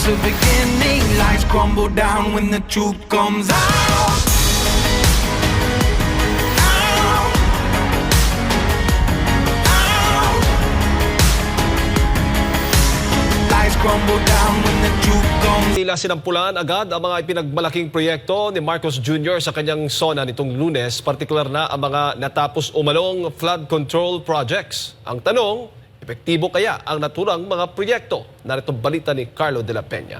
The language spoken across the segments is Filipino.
just the beginning. Lights crumble down when the truth comes out. Lights crumble down when the truth comes. Tila sinampulan agad ang mga ipinagmalaking proyekto ni Marcos Jr. sa kanyang SONA nitong Lunes, partikular na ang mga natapos umanong flood control projects. Ang tanong, epektibo kaya ang naturang mga proyekto? Narito balita ni Carlo de la Peña.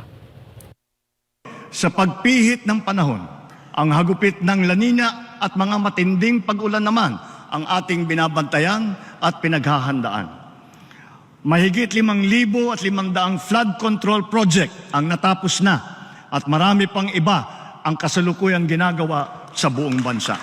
Sa pagpihit ng panahon, ang hagupit ng La Nina at mga matinding pag-ulan naman ang ating binabantayan at pinaghahandaan. Mahigit 5,500 flood control project ang natapos na at marami pang iba ang kasalukuyang ginagawa sa buong bansa.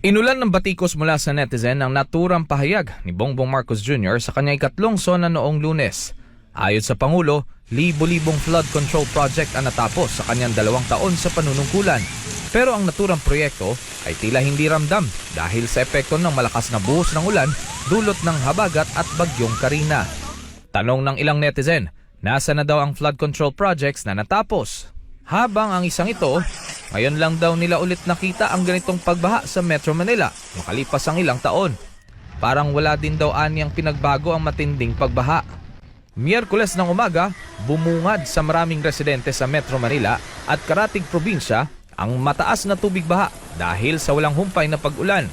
Inulan ng batikos mula sa netizen ang naturang pahayag ni Bongbong Marcos Jr. sa kanyang ikatlong SONA noong Lunes. Ayon sa Pangulo, libo-libong flood control project ang natapos sa kanyang 2 taon sa panunungkulan. Pero ang naturang proyekto ay tila hindi ramdam dahil sa epekto ng malakas na buhos ng ulan dulot ng habagat at bagyong Karina. Tanong ng ilang netizen, nasa na daw ang flood control projects na natapos? Habang ang isang ito, ngayon lang daw nila ulit nakita ang ganitong pagbaha sa Metro Manila makalipas ang ilang taon. Parang wala din daw anyang pinagbago ang matinding pagbaha. Miyerkules ng umaga, bumungad sa maraming residente sa Metro Manila at karatig probinsya ang mataas na tubig baha dahil sa walang humpay na pag-ulan.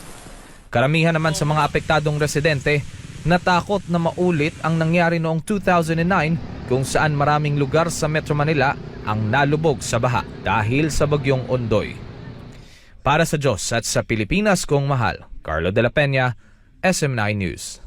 Karamihan naman sa mga apektadong residente natakot na maulit ang nangyari noong 2009 kung saan maraming lugar sa Metro Manila ang nalubog sa baha dahil sa bagyong Ondoy. Para sa Diyos at sa Pilipinas kong mahal, Carlo de la Peña, SM9 News.